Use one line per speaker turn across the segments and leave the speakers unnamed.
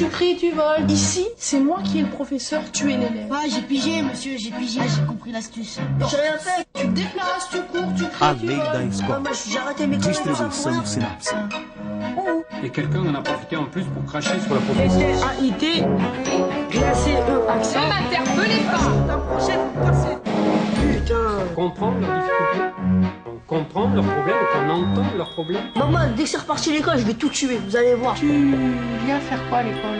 tries, tu voles. Ici, c'est moi qui est le professeur, tu es l'élève.
Ah, j'ai pigé, monsieur, j'ai pigé. Ah, j'ai compris l'astuce.
J'ai rien fait. Tu te déplaces, tu cours, tu cries,
A
tu
lei
voles.
da escola.
Moi, j'ai arrêté mes conneries, tout ça,
Distribuição
voilà.
de sinapse.
Et quelqu'un en a profité en plus pour cracher sur la professeure.
ST-A-I-T, classé E accent.
Ne m'interpellez pas.
Putain.
Comprendre leurs difficultés, comprendre leurs problèmes, qu'on entende leurs problèmes.
Maman, dès que c'est reparti à l'école, je vais tout tuer, vous allez voir.
Tu viens faire quoi à l'école?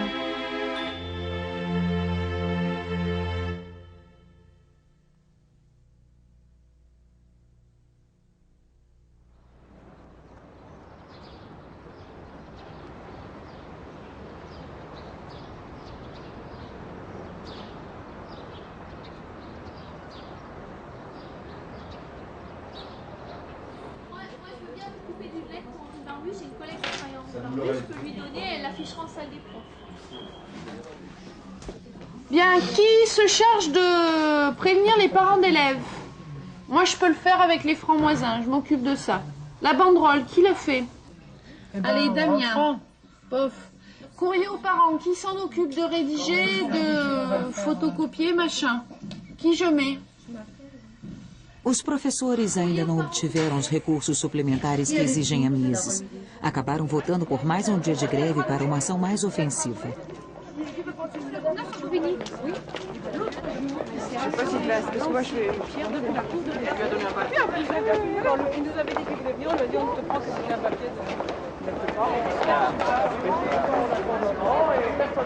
J'ai une collègue qui travaille en bus, je peux lui donner, elle l'affichera en salle des profs.
Bien, qui se charge de prévenir les parents d'élèves? Moi, je peux le faire avec les francs-moisins, je m'occupe de ça. La banderole, qui l'a fait? Allez, Damien. Pof. Courrier aux parents, qui s'en occupe de rédiger, de photocopier, machin? Qui je mets?
Os professores ainda não obtiveram os recursos suplementares que exigem há meses. Acabaram votando por mais um dia de greve para uma ação mais ofensiva.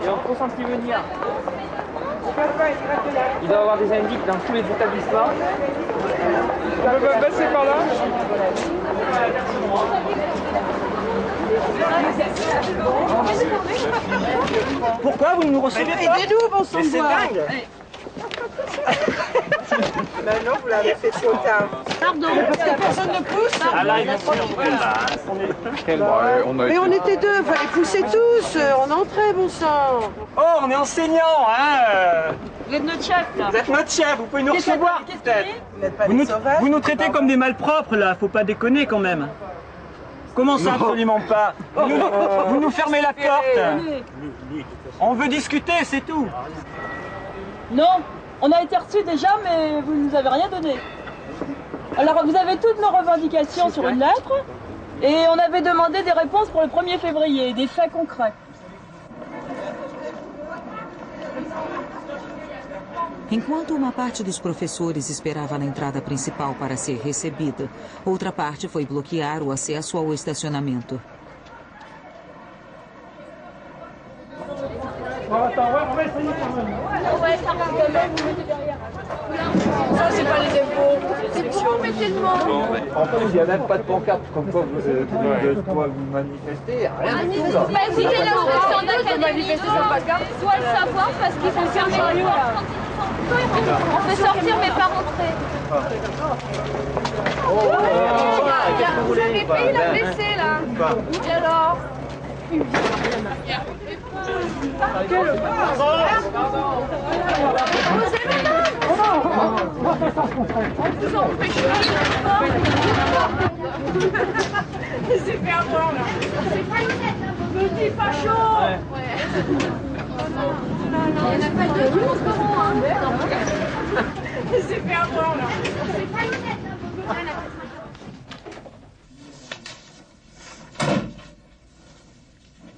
Et on consentit venir. Il doit y avoir des indices dans tous les établissements. On peut passer par là. Pourquoi vous ne nous recevez pas?
Aidez-nous, bon sang de
c'est
bois.
dingue.
Maintenant, vous l'avez fait trop tard.
Pardon,
parce que personne ne pousse.
Ah là, il va
Mais on était deux, fallait pousser tous. On entrait, bon sang.
Oh, on est enseignants, hein.
Vous êtes notre chef, là.
Vous êtes notre chef, vous pouvez nous recevoir, peut-être.
Vous n'êtes pas des sauvages.
Vous nous traitez comme des malpropres, là, faut pas déconner quand même. Comment ça, absolument pas? Vous nous fermez la porte. On veut discuter, c'est tout.
Non, on a été reçus déjà, mais vous ne nous avez rien donné. Alors, vous avez toutes nos revendications sur une lettre, et on avait demandé des réponses pour le 1er février, des faits concrets.
Enquanto uma parte dos professores esperava na entrada principal para ser recebida, outra parte foi bloquear o acesso ao estacionamento.
Ça, c'est pas les impôts. C'est pour vous mettez le mot.
En plus, il n'y a même pas de pancarte comme quoi vous manifestez. Rien du tout, là.
Bah, écoutez, l'inspection d'académie doit le savoir parce qu'ils ont fermé les portes quand ils sont. On fait sortir mais pas rentrer. Vous avez payé la WC là. Et alors?
C'est fait avoir, là. Petit facho.
Il n'y en a pas deux qui monteront, hein.
C'est fait avoir, là.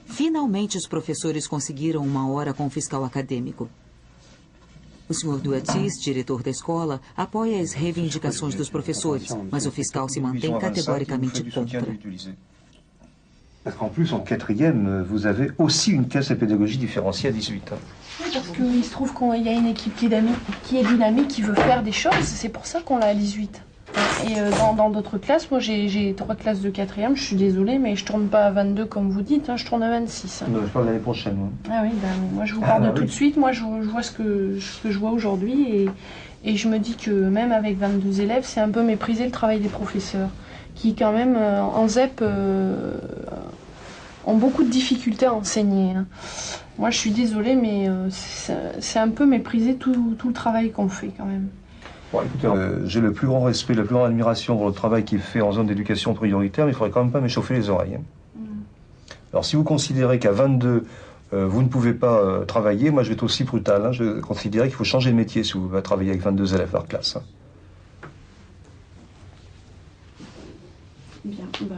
Finalmente, os professores conseguiram uma hora com o fiscal acadêmico. O Sr. Duatis, diretor da escola, apoia as reivindicações dos professores, mas o fiscal se mantém categoricamente contra.
Parce qu'en plus, en quatrième, vous avez aussi une classe de pédagogie différenciée à 18 ans.
Oui, parce qu'il se trouve qu'il y a une équipe qui est dynamique, qui veut faire des choses. C'est pour ça qu'on l'a à 18. Et dans d'autres classes, moi j'ai 3 classes de quatrième, je suis désolée, mais je tourne pas à 22 comme vous dites, hein, je tourne à 26.
Non, je parle l'année prochaine. Moi.
Ah oui, ben, moi je vous parle de tout de suite, moi je vois ce que je vois aujourd'hui et je me dis que même avec 22 élèves, c'est un peu mépriser le travail des professeurs, qui quand même en ZEP ont beaucoup de difficultés à enseigner. Hein. Moi je suis désolée, mais c'est un peu mépriser tout le travail qu'on fait quand même.
Bon, écoutez, j'ai le plus grand respect, la plus grande admiration pour le travail qui est fait en zone d'éducation prioritaire, mais il ne faudrait quand même pas m'échauffer les oreilles. Hein. Alors si vous considérez qu'à 22, Vous ne pouvez pas travailler, moi je vais être aussi brutal, hein, je considère qu'il faut changer de métier si vous voulez travailler avec 22 élèves par classe. Hein.
Bien, on va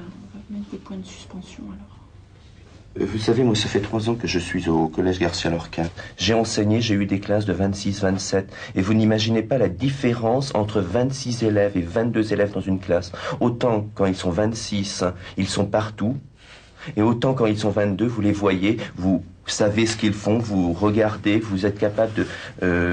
mettre des points de suspension alors.
Vous savez, moi, ça fait 3 ans que je suis au collège Garcia Lorca. J'ai enseigné, j'ai eu des classes de 26, 27. Et vous n'imaginez pas la différence entre 26 élèves et 22 élèves dans une classe. Autant quand ils sont 26, ils sont partout. Et autant quand ils sont 22, vous les voyez, vous savez ce qu'ils font, vous regardez, vous êtes capable de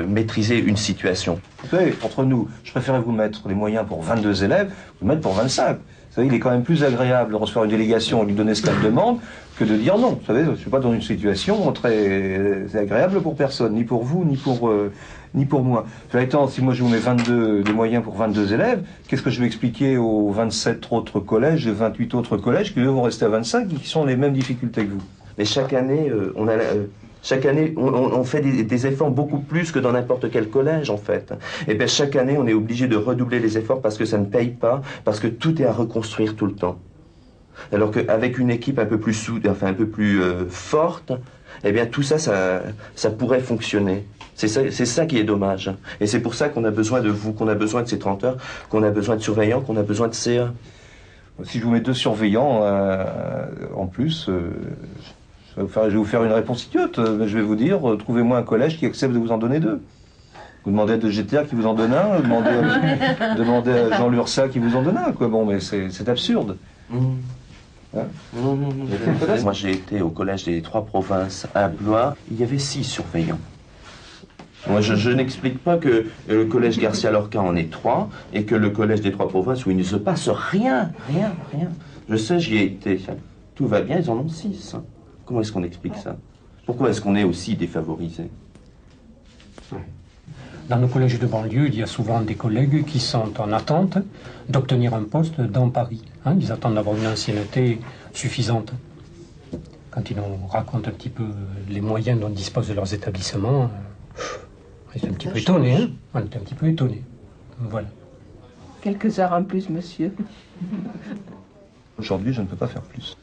maîtriser une situation.
Vous savez, entre nous, je préférais vous mettre les moyens pour 22 élèves, vous mettre pour 25. Vous savez, il est quand même plus agréable de recevoir une délégation et lui donner ce qu'elle demande que de dire non. Vous savez, je ne suis pas dans une situation très agréable pour personne, ni pour vous, ni pour moi. Cela étant, si moi je vous mets des moyens pour 22 élèves, qu'est-ce que je vais expliquer aux 27 autres collèges et 28 autres collèges qui eux vont rester à 25 et qui sont les mêmes difficultés que vous?
Mais chaque année, on fait des efforts beaucoup plus que dans n'importe quel collège, en fait. Et bien, chaque année, on est obligé de redoubler les efforts parce que ça ne paye pas, parce que tout est à reconstruire tout le temps. Alors qu'avec une équipe un peu plus forte, eh bien, tout ça, ça pourrait fonctionner. C'est ça qui est dommage. Et c'est pour ça qu'on a besoin de vous, qu'on a besoin de ces 30 heures, qu'on a besoin de surveillants, qu'on a besoin de CA.
Si je vous mets 2 surveillants en plus... je vais vous faire une réponse idiote, mais je vais vous dire, trouvez-moi un collège qui accepte de vous en donner 2. Vous demandez à De GTA qui vous en donne un, demandez à Jean Lursa qui vous en donne un, quoi. Bon, mais c'est absurde.
Hein? Moi, j'ai été au collège des 3 provinces à Blois, il y avait 6 surveillants. Moi, je n'explique pas que le collège Garcia Lorca en est 3 et que le collège des 3 provinces où il ne se passe rien. Je sais, j'y ai été. Tout va bien, ils en ont 6. Comment est-ce qu'on explique ça? Pourquoi est-ce qu'on est aussi défavorisé?
Dans nos collèges de banlieue, il y a souvent des collègues qui sont en attente d'obtenir un poste dans Paris. Hein, ils attendent d'avoir une ancienneté suffisante. Quand ils nous racontent un petit peu les moyens dont disposent leurs établissements, ils sont un petit peu étonnés. Hein, on est un petit peu étonnés. Voilà.
Quelques heures en plus, monsieur.
Aujourd'hui, je ne peux pas faire plus.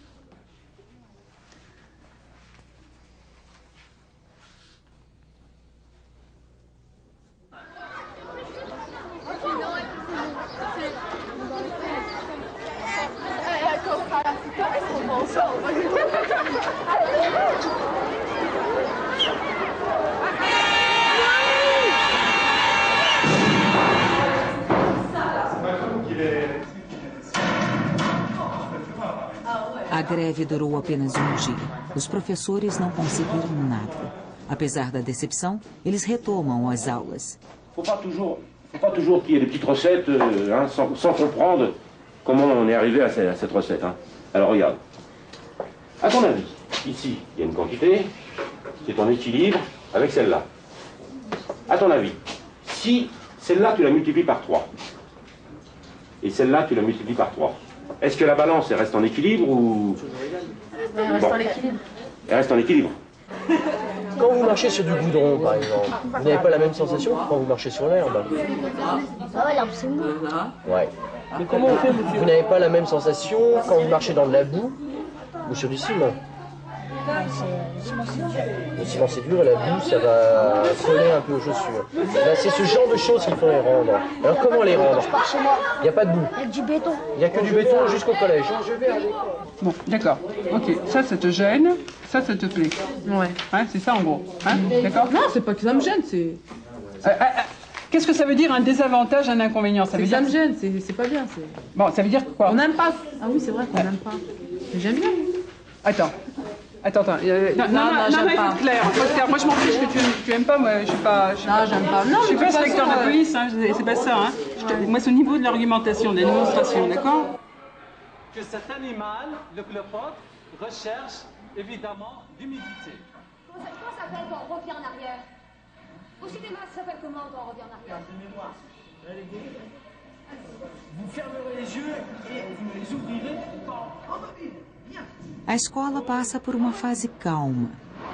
A greve durou apenas um dia. Os professores não conseguiram nada. Apesar da decepção, eles retomam as aulas.
Faut pas toujours qu'il y ait des petites recettes sans comprendre comment on est arrivé à cette recette. Hein. Alors regarde. À ton avis, ici, il y a une quantité qui est en équilibre avec celle-là. À ton avis, si celle-là, tu la multiplies par 3, et celle-là, tu la multiplies par 3, est-ce que la balance, elle reste en équilibre ou...
Elle reste en équilibre.
Elle reste en équilibre.
Quand vous marchez sur du goudron, par exemple, vous n'avez pas la même sensation que quand vous marchez sur l'herbe.
Ah ouais, l'herbe, c'est mou.
Ouais. Mais comment on fait, monsieur? Vous n'avez pas la même sensation quand vous marchez dans de la boue ou sur du ciment. Le ciment c'est dur et la boue ça va coller un peu aux chaussures. Là, c'est ce genre de choses qu'il faut les rendre. Alors comment les rendre? Il n'y a pas de boue.
Avec du béton.
Il n'y a que du béton jusqu'au collège.
Bon, d'accord. Ok, ça te gêne, ça te plaît. Ouais. Hein, c'est ça en gros. Hein, d'accord? Non, c'est pas que ça me gêne, c'est... Qu'est-ce que ça veut dire un désavantage, un inconvénient? Ça veut dire... Ça me gêne, c'est pas bien. Bon, ça veut dire quoi? On n'aime pas. Ah oui, c'est vrai qu'on n'aime pas. Mais j'aime bien. Attends. Non, il faut être clair. Moi, je m'en fiche que tu aimes pas. Moi, je suis pas. Non, j'aime pas. Non, je suis pas inspecteur de police. Hein, c'est pas ça. Hein. Moi, c'est au niveau de l'argumentation, des démonstrations, d'accord?
Que cet animal, le clopote, recherche évidemment l'humidité.
Comment ça s'appelle quand on revient en arrière? Au cinéma, ça s'appelle comment quand on revient en arrière?
Vous fermerez les yeux et vous les ouvrirez en mobile. Bien.
A escola passa por uma fase calma.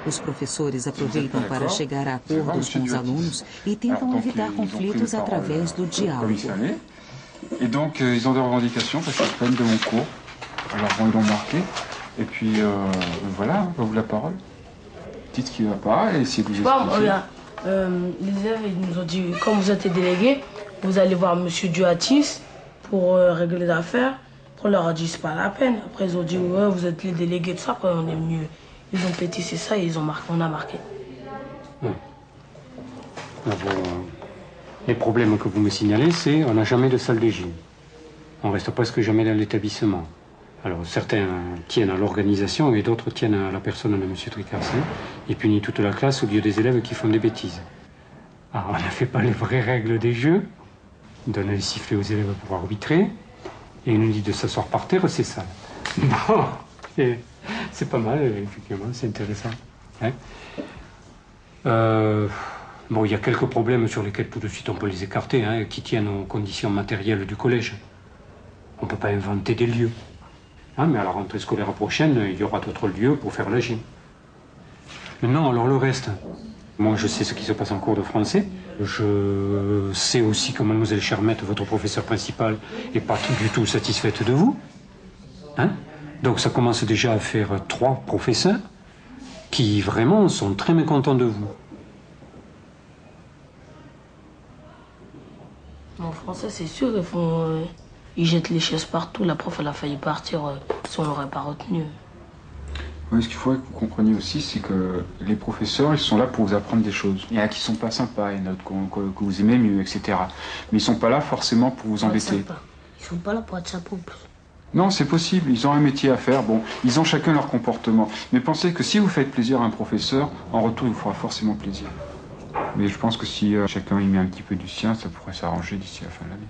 Os professores aproveitam para chegar a acordos com os alunos e tentam evitar conflitos através do diálogo.
Et donc, ils ont des revendications parce qu'ils prennent de mon cours. Alors, bon, ils l'ont marqué. Et puis, voilà, on vous la parole. dites ce qui ne va pas et essayez de vous
Bon,
expliquer.
regarde, les élèves ils nous ont dit, quand vous êtes délégué, vous allez voir monsieur Duatis pour régler les affaires. Après, on leur a dit, c'est pas la peine. Après, ils ont dit, ouais, vous êtes les délégués de ça. Après, on est venu. Ils ont pétissé ça et ils ont marqué, on a marqué.
Ouais. Les problèmes que vous me signalez, c'est on n'a jamais de salle de gym. On reste presque jamais dans l'établissement. Alors certains tiennent à l'organisation et d'autres tiennent à la personne de M. Tricarcin. Il punit toute la classe au lieu des élèves qui font des bêtises. Ah, on ne fait pas les vraies règles des jeux. On donne un sifflet aux élèves pour arbitrer. Et il nous dit de s'asseoir par terre, c'est sale. Bon, c'est pas mal, effectivement, c'est intéressant. Hein? Bon, il y a quelques problèmes sur lesquels tout de suite on peut les écarter, hein, qui tiennent aux conditions matérielles du collège. On ne peut pas inventer des lieux. Hein, mais à la rentrée scolaire prochaine, il y aura d'autres lieux pour faire la gym. Maintenant, alors le reste. Moi, je sais ce qui se passe en cours de français. Je sais aussi que Mademoiselle Chermette, votre professeur principal, n'est pas du tout satisfaite de vous. Hein? Donc ça commence déjà à faire 3 professeurs qui vraiment sont très mécontents de vous.
En français, c'est sûr, ils jettent les chaises partout. La prof, elle a failli partir si on l'aurait pas retenu.
Oui, ce qu'il faut que vous compreniez aussi, c'est que les professeurs, ils sont là pour vous apprendre des choses. Il y en a qui sont pas sympas, il y en a d'autres que vous aimez mieux, etc. Mais ils sont pas là forcément pour vous embêter.
Ils sont pas là pour être sympas en plus.
Non, c'est possible, ils ont un métier à faire, bon, ils ont chacun leur comportement. Mais pensez que si vous faites plaisir à un professeur, en retour, il vous fera forcément plaisir. Mais je pense que si chacun y met un petit peu du sien, ça pourrait s'arranger d'ici la fin de l'année.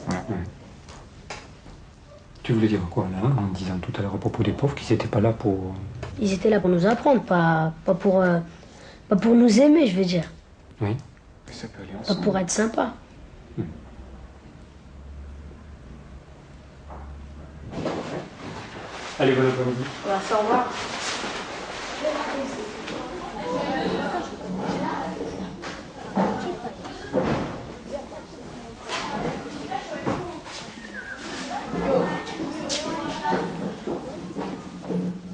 Voilà.
Ouais. Tu voulais dire quoi, là, en disant tout à l'heure à propos des profs qu'ils n'étaient pas là pour...
Ils étaient là pour nous apprendre, pas pour nous aimer, je veux dire.
Oui.
Ça peut aller
Pas
ensemble.
pour être sympa.
Allez, bon après-midi.
On va s'en revoir.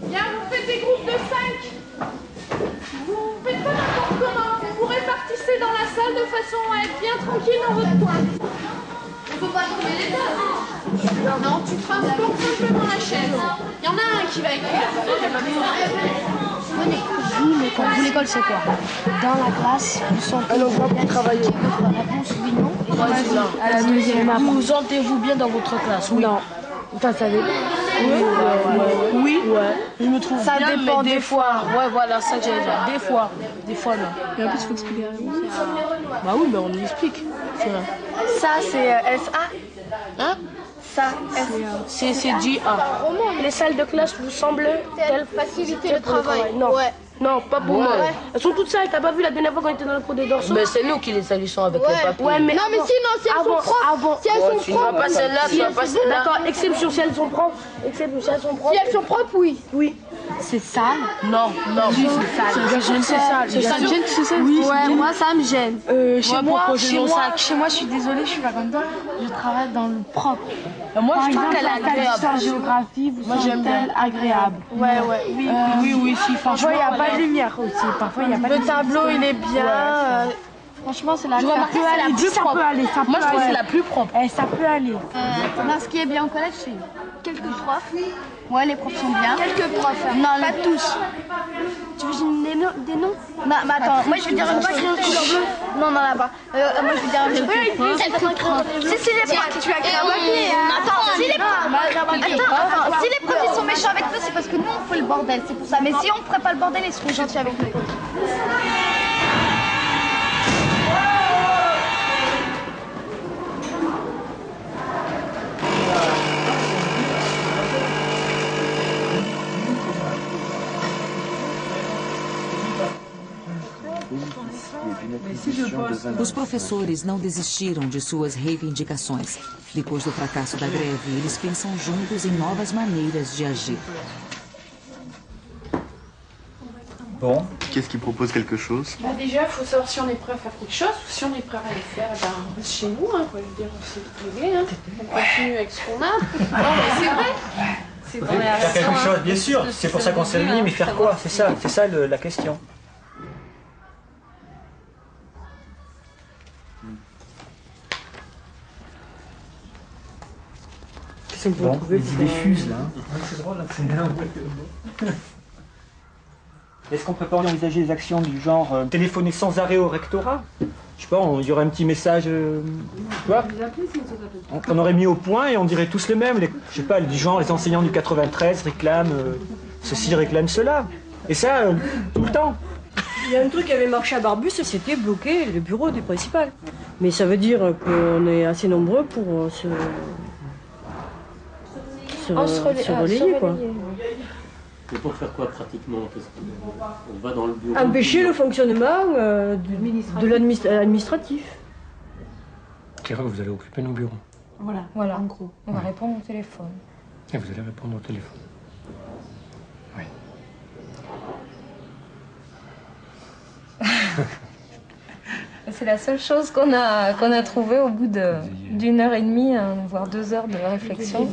Bien, vous faites des groupes de 5. Vous faites pas n'importe comment. Vous répartissez dans la salle de façon à être bien tranquille dans votre coin. On peut pas tomber les deux. Non, tu transportes simplement la chaise. Il y en a un qui va écrire.
Venez. Vous, l'école, c'est quoi? Dans la classe, vous sentez bien travailler. Votre réponse, oui, non.
À la deuxième. Vous sentez-vous bien dans votre classe? Oui.
Non. Ça dépend.
Oui. Ouais. Je me trouve
Ça
bien,
dépend
mais
des fois.
Ouais, voilà, ça que j'allais dire. Des fois. Des fois, non.
Et en plus, il faut expliquer la réponse.
Bah oui, mais on nous explique. C'est vrai.
Ça, c'est SA.
Hein?
Ça,
c'est dit A.
Les salles de classe vous semblent telles
faciliter le travail.
Non.
Ouais.
Non, pas pour
Ouais.
moi. Elles sont toutes sales. T'as pas vu la dernière fois quand on était dans le cours des dorsaux?
Mais c'est nous qui les salissons avec les papiers.
Ouais, mais
non, mais sinon, si elles sont propres, si elles sont
tu
propres,
vas pas celle-là,
si
tu vas
elles
pas
sont-
celle-là. D'accord, exception si elles sont propres. Exception si elles sont propres.
Si elles sont propres, oui.
Oui.
C'est sale?
Non, non.
Oui, c'est sale.
C'est sale.
Ça te gêne, c'est ça?
Oui.
Ouais, moi ça me gêne.
Chez moi,
Chez moi, je suis désolée, je suis pas comme toi. Je travaille dans le propre.
Moi,
Par
je trouve
exemple,
qu'elle est
la salle
agréable.
d'histoire-géographie, vous
Moi, j'aime bien.
sentez-elle agréable?
Ouais, oui.
Oui, si,
Parfois, il n'y a pas de lumière aussi. Parfois, il y a pas de
Le tableau, il est bien.
Franchement, c'est la
Je remarque que c'est la plus propre.
peut aller, ça
Moi,
peut
je trouve que c'est
aller.
la plus propre.
Ça peut aller.
Non, ce qui est bien au collège, c'est quelques profs. Ouais, les profs sont bien.
Quelques profs.
Non,
Pas tous. Tu veux des noms?
Mais attends, moi je veux dire une chose. Non, non, là-bas. Moi je veux dire une chose. Si les profs, tu as créé un papier. Attends, si les profs ils sont méchants avec nous, c'est parce que nous on fait le bordel, c'est pour ça. Mais si on ne ferait pas le bordel, ils seront gentils avec nous.
Os professores não desistiram de suas reivindicações. Depois do fracasso da greve, eles pensam juntos em novas maneiras de agir.
Bon, qu'est-ce qu'il propose quelque chose?
Bah déjà, il faut savoir si on est prêt à faire quelque chose ou si on est prêt à les faire. Ben, on reste chez nous, hein, quoi. Je veux dire, c'est privé, hein. On continue avec ce qu'on a. Non, mais c'est vrai.
Faire quelque chose, bien sûr. C'est pour ça qu'on s'est réunis, mais faire quoi? C'est ça la question. Bon, les idées fusent là. C'est drôle, c'est bien. Est-ce qu'on peut pas envisager des actions du genre téléphoner sans arrêt au rectorat? Je sais pas, il y aurait un petit message, tu vois, on aurait mis au point et on dirait tous le même. Je sais pas, du genre les enseignants du 93 réclament ceci, réclament cela. Et ça, tout le temps.
Il y a un truc qui avait marché à Barbus, c'était bloquer le bureau du principal. Mais ça veut dire qu'on est assez nombreux pour se relayer, quoi.
Mais pour faire quoi pratiquement? On va dans le bureau.
Empêcher le fonctionnement de l'administratif.
Clara, vous allez occuper nos bureaux.
Voilà, en gros. On va répondre au téléphone.
Et vous allez répondre au téléphone. Oui.
C'est la seule chose qu'on a trouvée au bout d'une heure et demie, voire 2 heures de réflexion.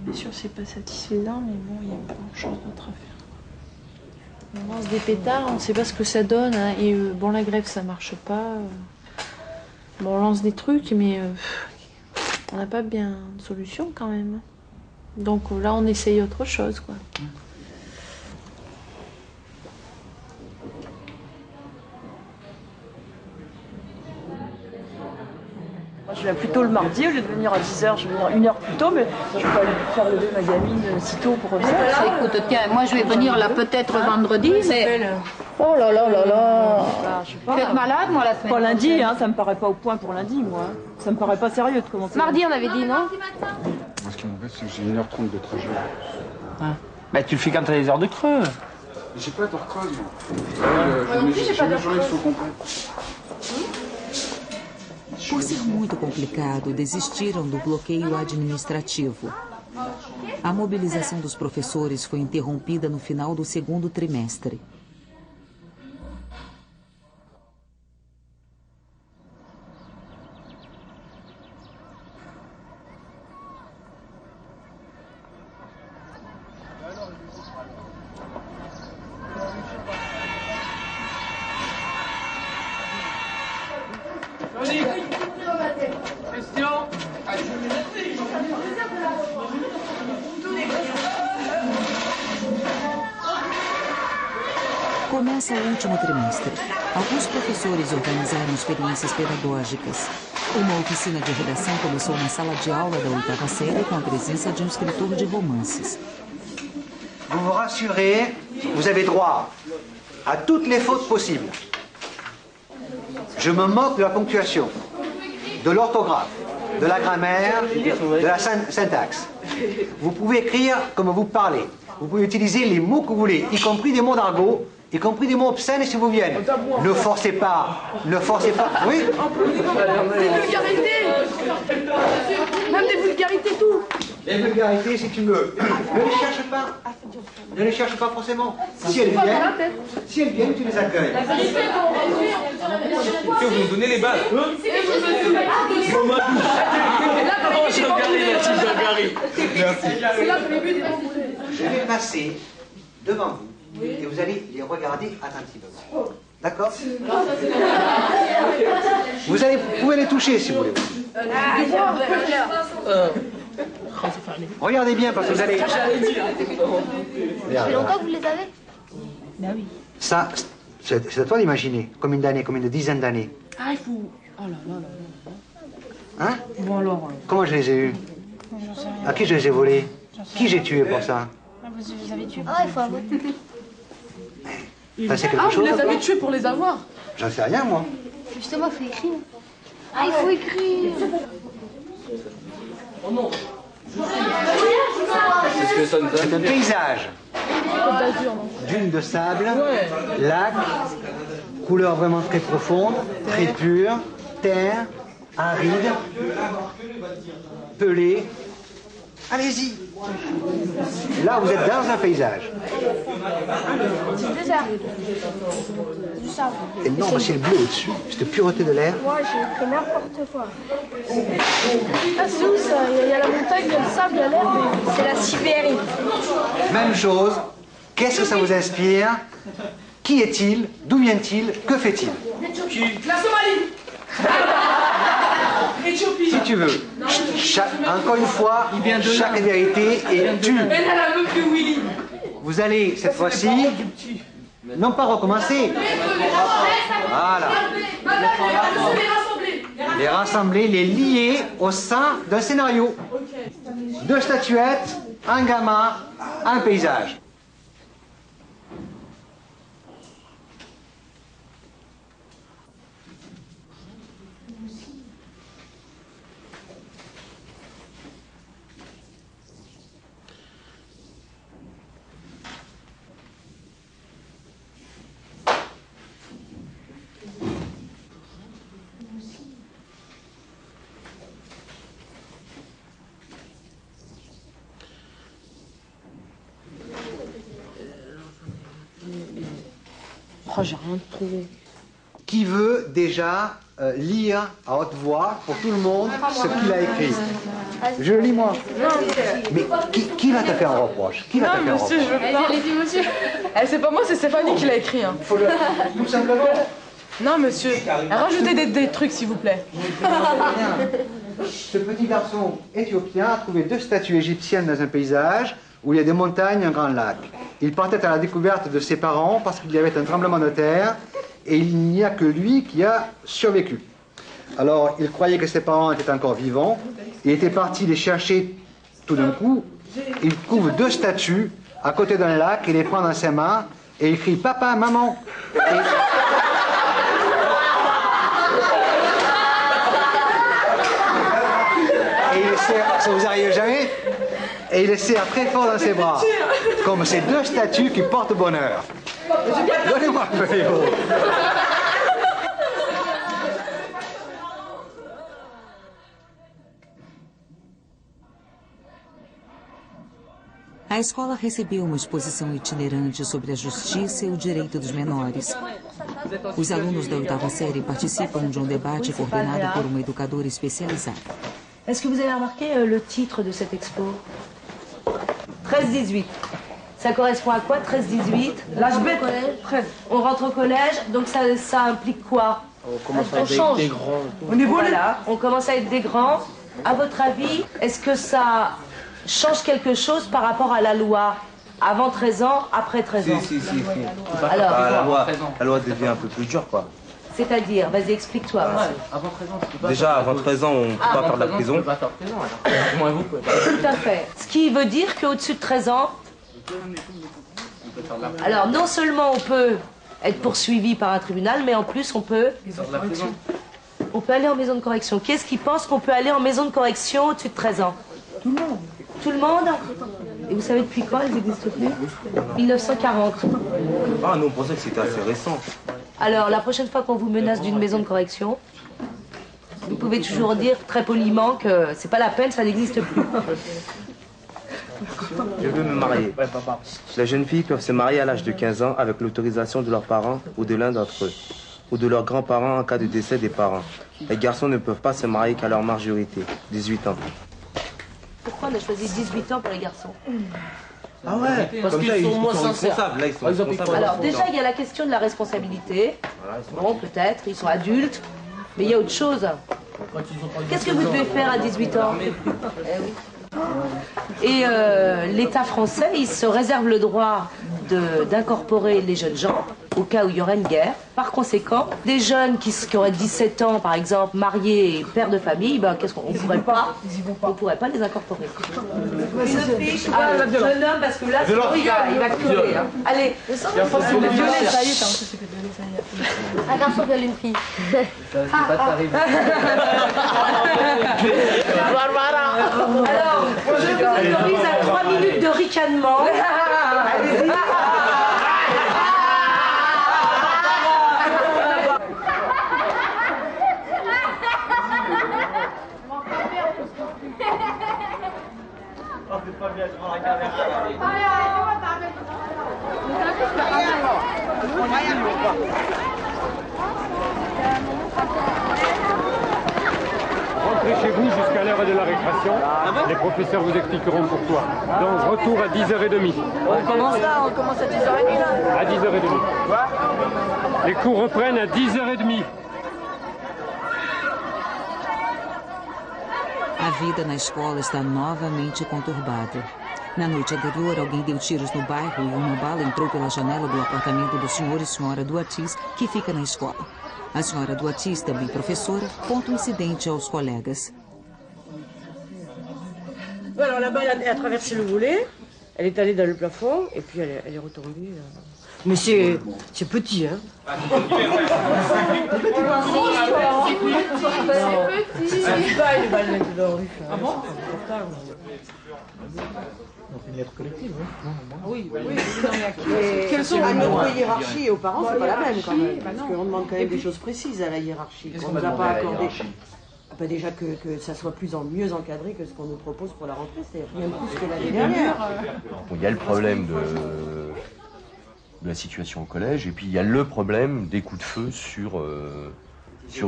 Bien sûr, c'est pas satisfaisant, mais bon, il y a pas grand-chose d'autre à faire. On lance des pétards, on ne sait pas ce que ça donne. Hein, et bon, la grève, ça marche pas. Bon, on lance des trucs, mais on n'a pas bien de solution quand même. Donc là, on essaye autre chose, quoi.
Je viens plutôt le mardi, au lieu de venir à 10h, je vais venir 1 heure plus tôt, mais je ne vais pas faire lever ma gamine sitôt pour revenir.
Écoute, tiens, moi je vais venir là peut-être vendredi, mais... Oh là là là là.
Je sais pas.
Tu vas être malade, moi, la semaine
Pas lundi,
prochaine.
hein, ça me paraît pas au point pour lundi, moi. Ça me paraît pas sérieux de commencer.
Mardi, on avait dit, non?
Ce qui m'embête, c'est que j'ai 1h30 de trajet.
Bah tu le fais quand t'as les heures de creux.
J'ai pas d'heure creuse, moi. J'ai pas d'heure creuse.
Por ser muito complicado, desistiram do bloqueio administrativo. A mobilização dos professores foi interrompida no final do 2º trimestre. Começa o último trimestre. Alguns professores organizaram experiências pedagógicas. Uma oficina de redação começou na sala de aula da 8ª série com a presença de um escritor de romances.
Vous vous rassurez, vous avez droit à toutes les fautes possibles. Je me moque de la ponctuation, de l'orthographe, de la grammaire, de la syntaxe. Vous pouvez écrire comme vous parlez. Vous pouvez utiliser les mots que vous voulez, y compris des mots d'argot, y compris des mots obscènes si vous viennent. Ne forcez pas, ne forcez pas. Oui?
Des vulgarités. Même des vulgarités, tout.
Les vulgarités, si tu veux. Ne les cherche pas. Ne les cherche pas forcément. Si elles viennent, tu les accueilles.
La vérité,
Vous nous donnez les bases.
Je vais passer devant vous et vous allez les regarder attentivement. D'accord? Vous pouvez les toucher si vous voulez. Regardez bien parce que vous allez...
Ça fait longtemps que vous les avez?
Ben oui.
Ça, c'est à toi d'imaginer. Combien d'années, combien de dizaines d'années?
Ah, il faut... Oh là là là.
Hein?
Bon alors...
Comment je les ai eus? À qui je les ai volés? Qui j'ai tué pour ça?
Vous les avez tués.
Ah, il faut avouer.
Ça, c'est quelque chose?
Vous les avez tués pour les avoir?
J'en sais rien, moi.
Justement, il faut écrire. Ah, il faut écrire.
Oh non. Qu'est-ce que ça nous a
C'est un paysage. Dunes de sable, lac, couleur vraiment très profonde, très pure, terre, aride, pelée, Allez-y. Là, vous êtes dans un paysage.
C'est le désert. Du sable.
Et non, c'est le bleu au-dessus. Cette pureté de l'air.
Moi, j'ai pris n'importe quoi. Ah, c'est où ça? Il y a la montagne, il y a le sable, il y a l'herbe. C'est la Sibérie.
Même chose. Qu'est-ce que ça vous inspire? Qui est-il? D'où vient-il? Que fait-il?
La Somalie. Éthiopie.
Si tu veux. Encore une fois, chaque vérité est tue.
Elle a la même que Willy.
Vous allez, cette fois-ci, non pas recommencer. Voilà. Les rassembler, les lier au sein d'un scénario. 2 statuettes, un gamin, un paysage.
Oh, j'ai rien trouvé.
Qui veut déjà lire à haute voix pour tout le monde ce qu'il a écrit? Je le lis moi. Mais qui va te faire un reproche? Qui va te faire un reproche?
je veux pas. Allez-y, monsieur. C'est pas moi, c'est Stéphanie qui l'a écrit. Hein.
Tout simplement.
Non, monsieur. Rajoutez des trucs, s'il vous plaît.
Ce petit garçon éthiopien a trouvé 2 statues égyptiennes dans un paysage où il y a des montagnes et un grand lac. Il partait à la découverte de ses parents parce qu'il y avait un tremblement de terre et il n'y a que lui qui a survécu. Alors, il croyait que ses parents étaient encore vivants. Il était parti les chercher tout d'un coup. Il trouve 2 statues à côté d'un lac, il les prend dans ses mains et il crie « Papa, maman !» Et il serre, ça vous arrive jamais? Et il les serre très fort dans ses bras, comme ces 2 statues qui portent bonheur. Donnez-moi un peu les mots.
A escola recebeu uma exposição itinerante sobre a justiça e o direito dos menores. Os alunos da 8ª série participam de um debate coordenado por uma educadora especializada.
Est-ce que vous avez remarqué le titre de cette expo? 13-18. Ça correspond à quoi, 13-18? L'âge bête. On rentre au collège, donc ça implique quoi?
On commence à être des grands.
On évolue. Voilà, on commence à être des grands. À votre avis, est-ce que ça change quelque chose par rapport à la loi? Avant 13 ans, après 13 ans?
Si.
Alors,
la loi devient un peu plus dure, quoi.
C'est-à-dire, vas-y, explique-toi.
Avant 13 ans, déjà, avant 13 ans, on ne peut pas faire de la prison. On peut pas faire de prison, alors. Moins vous pouvez pas.
Tout à fait. Ce qui veut dire qu'au-dessus de 13 ans, alors non seulement on peut être poursuivi par un tribunal, mais en plus on peut aller en maison de correction. Qu'est-ce qui pense qu'on peut aller en maison de correction au-dessus de 13 ans? Tout le monde. Tout le monde? Et vous savez depuis quand elles n'existent plus? 1940.
Ah, nous on pensait que c'était assez récent.
Alors, la prochaine fois qu'on vous menace d'une maison de correction, vous pouvez toujours dire très poliment que c'est pas la peine, ça n'existe plus.
Je veux me marier. Les jeunes filles peuvent se marier à l'âge de 15 ans avec l'autorisation de leurs parents ou de l'un d'entre eux, ou de leurs grands-parents en cas de décès des parents. Les garçons ne peuvent pas se marier qu'à leur majorité, 18 ans.
Pourquoi on a choisi 18 ans pour les garçons?
Ah ouais,
parce
qu'ils sont moins responsables. Là, ils sont responsables.
Alors déjà, il y a la question de la responsabilité. Bon, peut-être, ils sont adultes, mais il y a autre chose. Qu'est-ce que vous devez faire à 18 ans? Et l'État français, il se réserve le droit d'incorporer les jeunes gens au cas où il y aurait une guerre. Par conséquent, des jeunes qui auraient 17 ans, par exemple, mariés et pères de famille, ben, qu'est-ce qu'on ne pourrait pas les incorporer. Une fiche, jeune homme, parce que là, il va crever. Hein. Allez,
un garçon viole une fille.
Alors, je vous autorise à 3 minutes de ricanement. Allez-y.
Rentrez chez vous jusqu'à l'heure de la récréation. Les professeurs vous expliqueront pourquoi. Donc retour à 10h30.
On commence là, on commence à 10h30 là.
À 10h30. Les cours reprennent à 10h30.
A vida na escola está novamente conturbada. Na noite anterior, alguém deu tiros no bairro e uma bala entrou pela janela do apartamento do senhor e senhora Duatis, que fica na escola. A senhora Duatis, também professora, conta o incidente aos colegas.
Alors la balle a traversé le volet, elle est allée dans le plafond et puis elle est retombée. Mais c'est petit, hein. C'est pas une balle maintenant dans la rue. Ah bon?
C'est une lettre collective,
oui.
Quelles sont
notre hiérarchie aux parents, c'est pas la même quand même. Parce qu'on demande quand même des choses précises à la hiérarchie. On ne nous a pas accordé. Déjà que ça soit mieux encadré que ce qu'on nous propose pour la rentrée, c'est rien de plus que l'année dernière.
Bon, il y a le problème de la situation au collège, et puis il y a le problème des coups de feu sur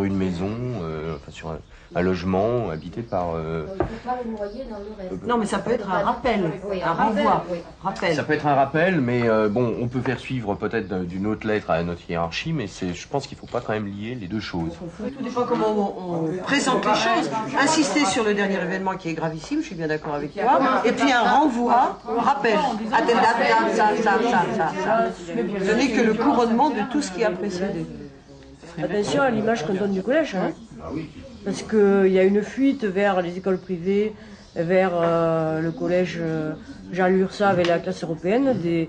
une maison, sur un logement habité par...
Non, mais ça peut être un rappel, un renvoi. Rappel.
Ça peut être un rappel, mais bon, on peut faire suivre peut-être d'une autre lettre à notre hiérarchie, mais je pense qu'il ne faut pas quand même lier les deux choses.
Tout dépend comment on présente les choses. Insister sur le dernier événement qui est gravissime, je suis bien d'accord avec toi, et puis un renvoi, rappel. À telle date, ça. Ce n'est que le couronnement de tout ce qui a précédé. Attention à l'image qu'on donne du collège, hein. Parce qu'il y a une fuite vers les écoles privées, vers le collège Jean Lursa avec la classe européenne, des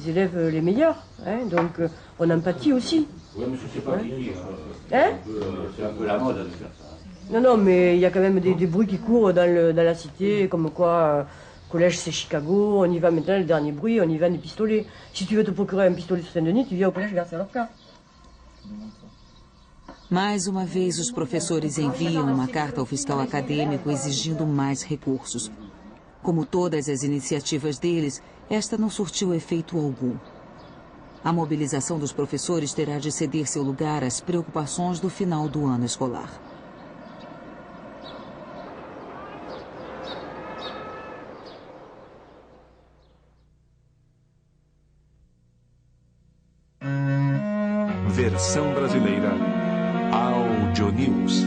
élèves les meilleurs. Hein. Donc on empathie aussi.
Oui, mais c'est pas fini.
Hein?
C'est un peu la mode de faire ça.
Non, mais il y a quand même des bruits qui courent dans la cité, comme quoi collège c'est Chicago, on y va maintenant, le dernier bruit, on y va des pistolets. Si tu veux te procurer un pistolet sur Saint-Denis, tu viens au collège Garcia Lorca.
Mais uma vez, os professores enviam uma carta ao fiscal acadêmico exigindo mais recursos. Como todas as iniciativas deles, esta não surtiu efeito algum. A mobilização dos professores terá de ceder seu lugar às preocupações do final do ano escolar.
Versão brasileira Audio News.